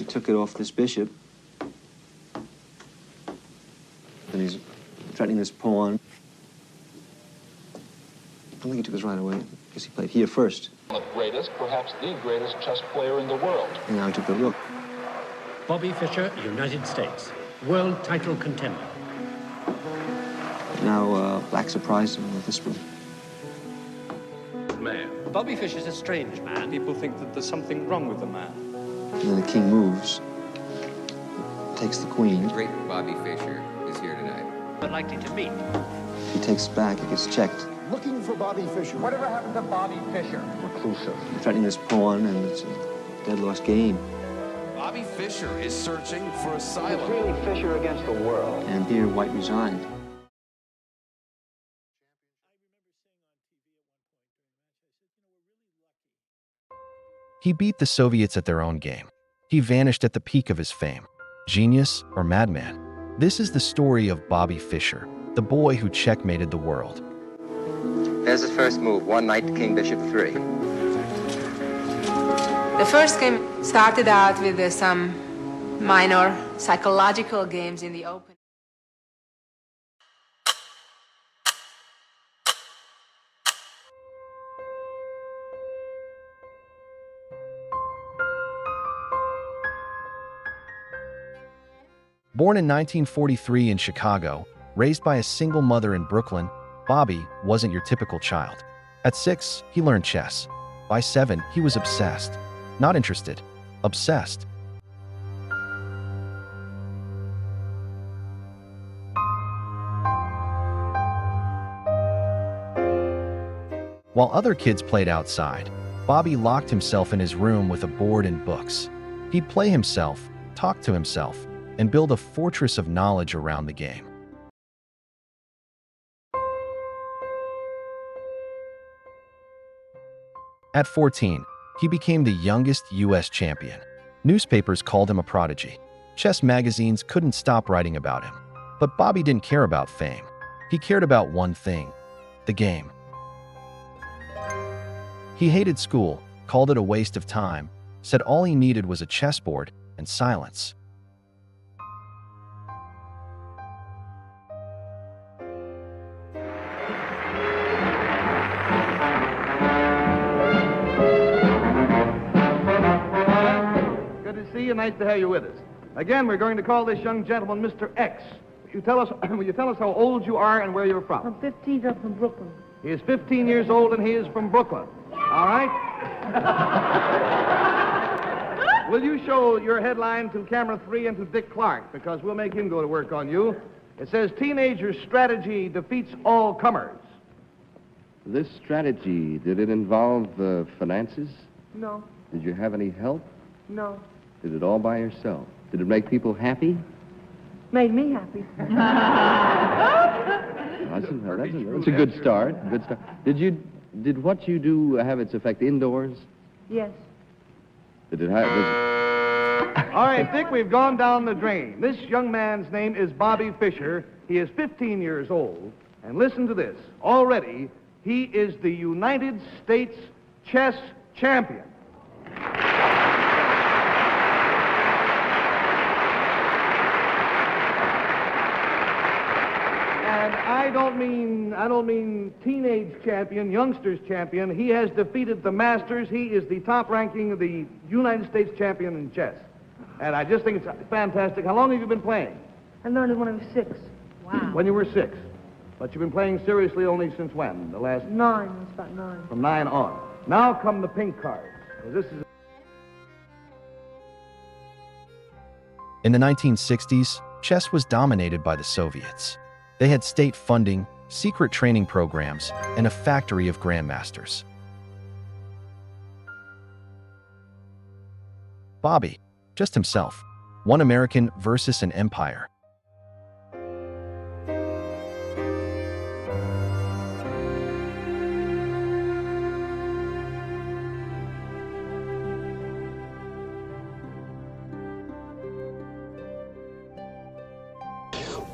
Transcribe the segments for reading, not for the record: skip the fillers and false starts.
he took it off this bishop. And he's threatening this pawn. I don't think he took this right away, because he played here first. The greatest, perhaps the greatest chess player in the world. And now he took the rook. Bobby Fischer, United States, world title contender. Now Black surprised him with this move. Man. Bobby Fischer's a strange man. People think that there's something wrong with the man. And then the king moves, takes the queen. The great Bobby Fischer is here tonight. But likely to meet. If he takes back, it gets checked. Looking for Bobby Fischer. Whatever happened to Bobby Fischer? Reclusive. Threatening this pawn, and it's a dead-lost game. Bobby Fischer is searching for asylum. It's really Fischer against the world. And here, White resigned. He beat the Soviets at their own game. He vanished at the peak of his fame. Genius or madman? This is the story of Bobby Fischer, the boy who checkmated the world. There's his first move, one knight to king bishop 3. The first game started out with some minor psychological games in the open. Born in 1943 in Chicago, raised by a single mother in Brooklyn, Bobby wasn't your typical child. At 6, he learned chess. By 7, he was obsessed. Not interested, obsessed. While other kids played outside, Bobby locked himself in his room with a board and books. He'd play himself, talk to himself, and build a fortress of knowledge around the game. At 14, he became the youngest U.S. champion. Newspapers called him a prodigy. Chess magazines couldn't stop writing about him. But Bobby didn't care about fame. He cared about one thing: the game. He hated school, called it a waste of time, said all he needed was a chessboard and silence. Nice to have you with us. Again, we're going to call this young gentleman Mr. X. Will you tell us how old you are and where you're from? I'm 15, I'm from Brooklyn. He is 15 years old and he is from Brooklyn. All right? Will you show your headline to camera 3 and to Dick Clark, because we'll make him go to work on you. It says, teenager's strategy defeats all comers. This strategy, did it involve finances? No. Did you have any help? No. Did it all by yourself? Did it make people happy? Made me happy. That's a good start. Good start. Did what you do have its effect indoors? Yes. Did it have? All right, Dick, we've gone down the drain. This young man's name is Bobby Fischer. He is 15 years old. And listen to this. Already, he is the United States chess champion. I don't mean teenage champion, youngsters champion. He has defeated the masters. He is the top ranking of the United States champion in chess. And I just think it's fantastic. How long have you been playing? I learned it when I was 6. Wow. When you were 6. But you've been playing seriously only since when? The last... 9. It's about 9. From 9 on. Now come the pink cards. This is... In the 1960s, chess was dominated by the Soviets. They had state funding, secret training programs, and a factory of grandmasters. Bobby, just himself, one American versus an empire.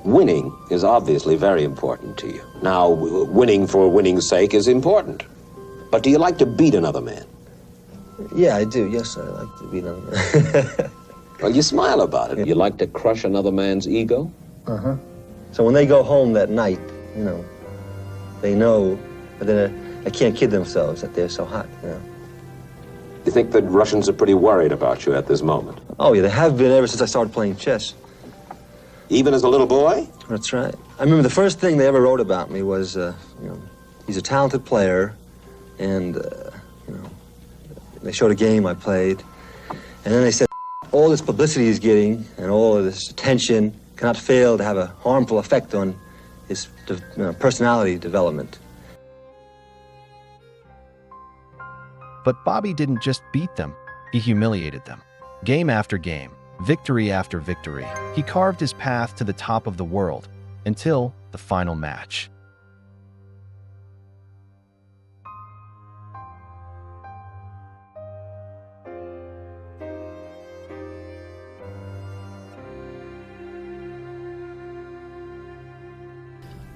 Winning is obviously very important to you. Now, winning for winning's sake is important. But do you like to beat another man? Yeah, I do. Yes, I like to beat another man. Well, you smile about it. You like to crush another man's ego? Uh-huh. So when they go home that night, you know, they know, but then they can't kid themselves that they're so hot, you know. You think the Russians are pretty worried about you at this moment? Oh, yeah, they have been ever since I started playing chess. Even as a little boy? That's right. I remember the first thing they ever wrote about me was, you know, he's a talented player, and, you know, they showed a game I played, and then they said, all this publicity he's getting and all of this attention cannot fail to have a harmful effect on his personality development. But Bobby didn't just beat them, he humiliated them. Game after game, victory after victory, he carved his path to the top of the world until the final match.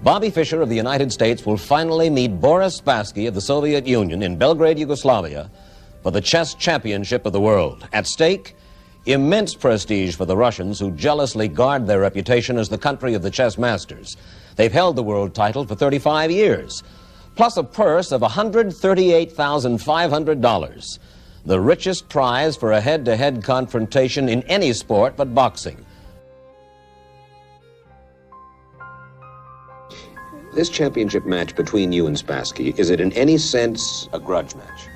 Bobby Fischer of the United States will finally meet Boris Spassky of the Soviet Union in Belgrade, Yugoslavia, for the chess championship of the world. At stake, immense prestige for the Russians, who jealously guard their reputation as the country of the chess masters. They've held the world title for 35 years, plus a purse of $138,500, the richest prize for a head-to-head confrontation in any sport but boxing. This championship match between you and Spassky, is it in any sense a grudge match?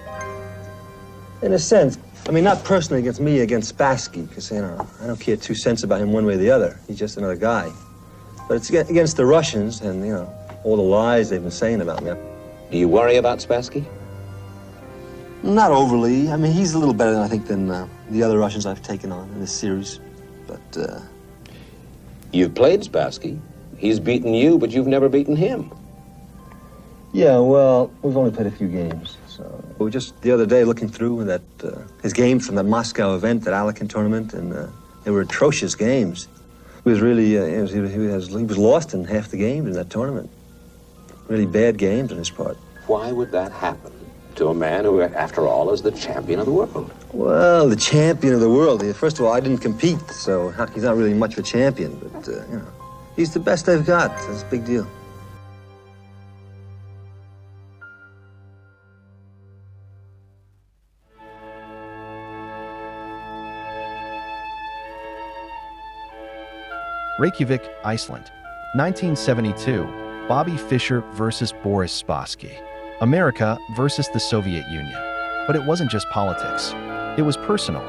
In a sense. I mean, not personally against me, against Spassky, because, you know, I don't care 2 cents about him one way or the other. He's just another guy. But it's against the Russians and, you know, all the lies they've been saying about me. Do you worry about Spassky? Not overly. I mean, he's a little better, than I think, than the other Russians I've taken on in this series. But, You've played Spassky. He's beaten you, but you've never beaten him. Yeah, well, we've only played a few games. So we were just the other day looking through that his games from that Moscow event, that Alekhine tournament, and they were atrocious games. He was really, he was lost in half the games in that tournament. Really bad games on his part. Why would that happen to a man who, after all, is the champion of the world? Well, the champion of the world. First of all, I didn't compete, so he's not really much of a champion, but, you know. He's the best they've got. That's a big deal. Reykjavik, Iceland, 1972, Bobby Fischer versus Boris Spassky. America versus the Soviet Union. But it wasn't just politics. It was personal.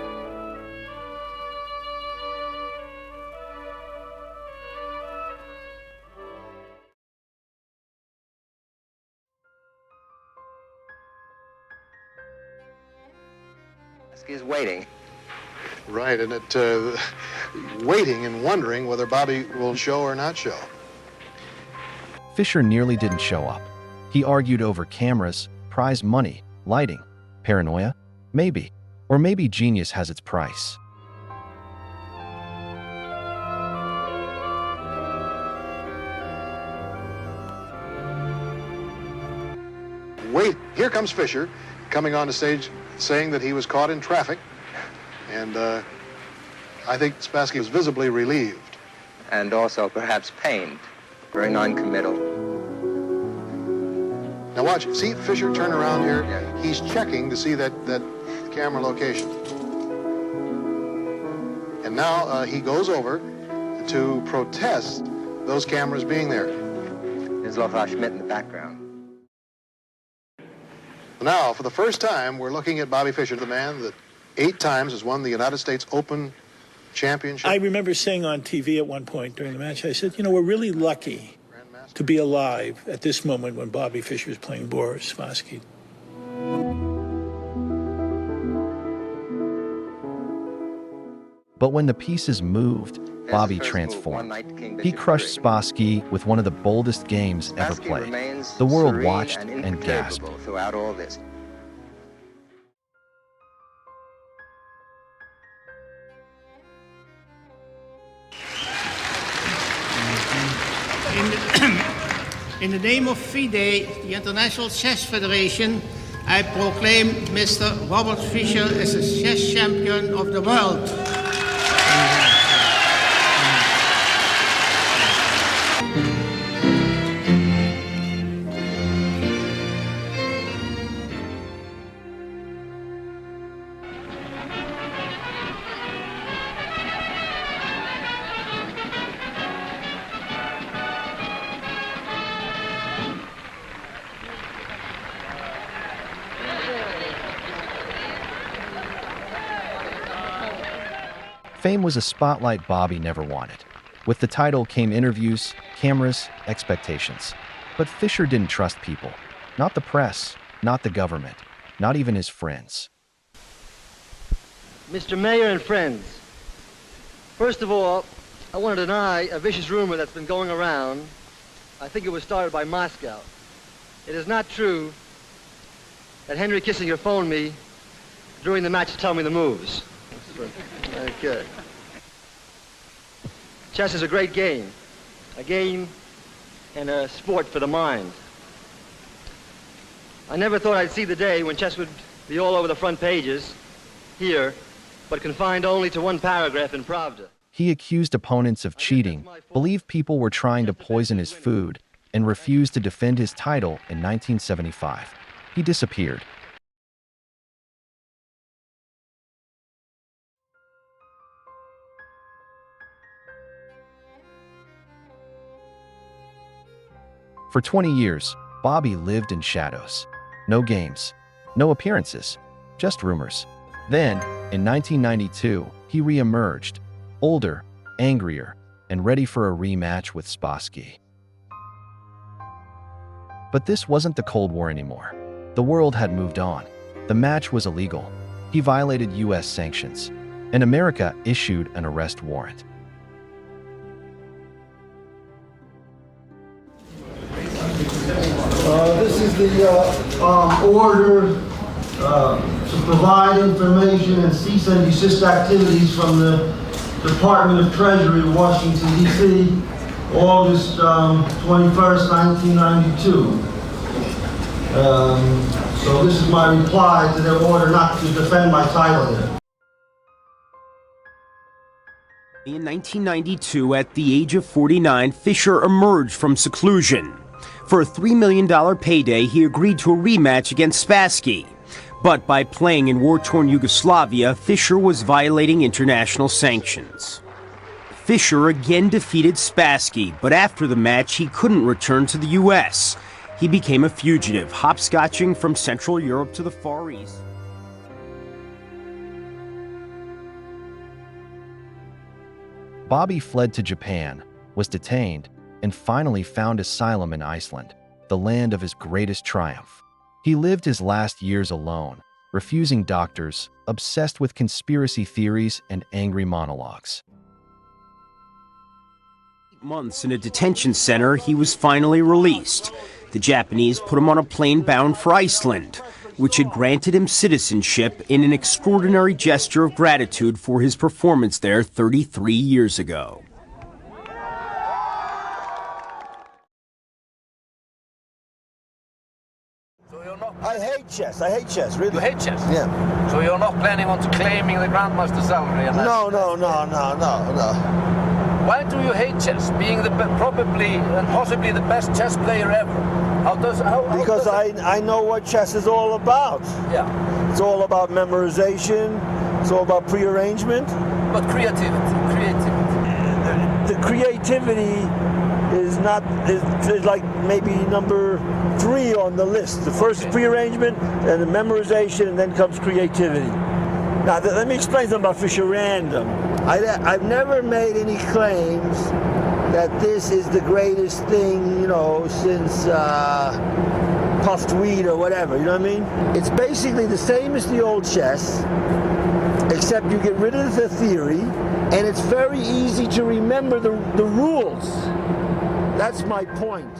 Is waiting. Right, and waiting and wondering whether Bobby will show or not show. Fischer nearly didn't show up. He argued over cameras, prize money, lighting, paranoia, maybe. Or maybe genius has its price. Wait, here comes Fischer, coming on the stage saying that he was caught in traffic, and I think Spassky was visibly relieved. And also perhaps pained. Very non-committal. Now watch, see Fischer turn around here? Yeah. He's checking to see that camera location. And now he goes over to protest those cameras being there. There's Lothar Schmidt in the background. Now, for the first time, we're looking at Bobby Fischer, the man that 8 times has won the United States Open Championship. I remember saying on TV at one point during the match, I said, you know, we're really lucky to be alive at this moment when Bobby Fischer is playing Boris Spassky. But when the pieces moved, Bobby transformed. He crushed Spassky with one of the boldest games ever played. The world watched and gasped. Throughout all this. In the name of FIDE, the International Chess Federation, I proclaim Mr. Robert Fischer as the chess champion of the world. Fame was a spotlight Bobby never wanted. With the title came interviews, cameras, expectations. But Fischer didn't trust people. Not the press, not the government, not even his friends. Mr. Mayor and friends, first of all, I want to deny a vicious rumor that's been going around. I think it was started by Moscow. It is not true that Henry Kissinger phoned me during the match to tell me the moves. Okay. Chess is a great game. A game and a sport for the mind. I never thought I'd see the day when chess would be all over the front pages, here, but confined only to one paragraph in Pravda. He accused opponents of cheating, believed people were trying to poison his food, and refused to defend his title in 1975. He disappeared. For 20 years, Bobby lived in shadows. No games, no appearances, just rumors. Then, in 1992, he re-emerged, older, angrier, and ready for a rematch with Spassky. But this wasn't the Cold War anymore. The world had moved on. The match was illegal. He violated U.S. sanctions, and America issued an arrest warrant. This is the order to provide information and cease and desist activities from the Department of Treasury, Washington, D.C., August 21st, 1992. So this is my reply to their order not to defend my title here. In 1992, at the age of 49, Fischer emerged from seclusion. For a $3 million payday, he agreed to a rematch against Spassky. But by playing in war-torn Yugoslavia, Fischer was violating international sanctions. Fischer again defeated Spassky, but after the match, he couldn't return to the U.S. He became a fugitive, hopscotching from Central Europe to the Far East. Bobby fled to Japan, was detained, and finally found asylum in Iceland, the land of his greatest triumph. He lived his last years alone, refusing doctors, obsessed with conspiracy theories and angry monologues. 8 months in a detention center, he was finally released. The Japanese put him on a plane bound for Iceland, which had granted him citizenship in an extraordinary gesture of gratitude for his performance there 33 years ago. I hate chess. I hate chess, really. You hate chess? Yeah. So you're not planning on claiming the Grandmaster salary? And No. Why do you hate chess, being probably and possibly the best chess player ever? Because I know what chess is all about. Yeah. It's all about memorization. It's all about prearrangement. But creativity. The creativity is like maybe number 3 on the list. The first is prearrangement, and the memorization, and then comes creativity. Now, let me explain something about Fischer Random. I've never made any claims that this is the greatest thing, since puffed wheat or whatever, you know what I mean? It's basically the same as the old chess, except you get rid of the theory, and it's very easy to remember the rules. That's my point.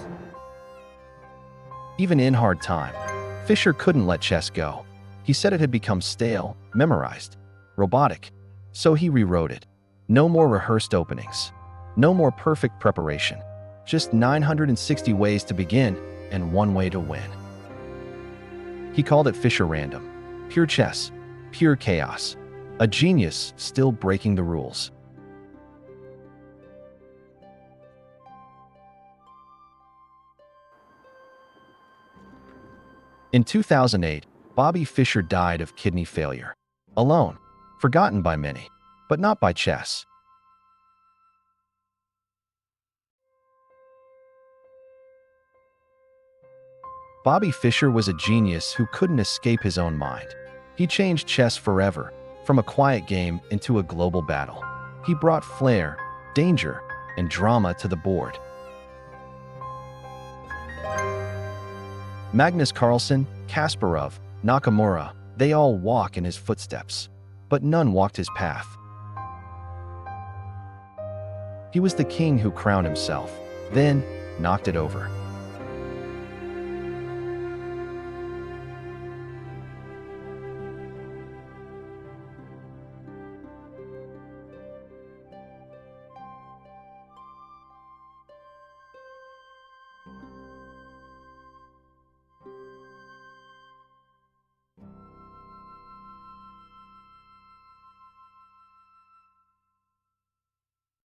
Even in hard time, Fischer couldn't let chess go. He said it had become stale, memorized, robotic. So he rewrote it. No more rehearsed openings. No more perfect preparation. Just 960 ways to begin and 1 way to win. He called it Fischer Random. Pure chess. Pure chaos. A genius still breaking the rules. In 2008, Bobby Fischer died of kidney failure. Alone, forgotten by many, but not by chess. Bobby Fischer was a genius who couldn't escape his own mind. He changed chess forever, From a quiet game into a global battle, he brought flair, danger, and drama to the board. Magnus Carlsen, Kasparov, Nakamura, they all walk in his footsteps, but none walked his path. He was the king who crowned himself, then knocked it over.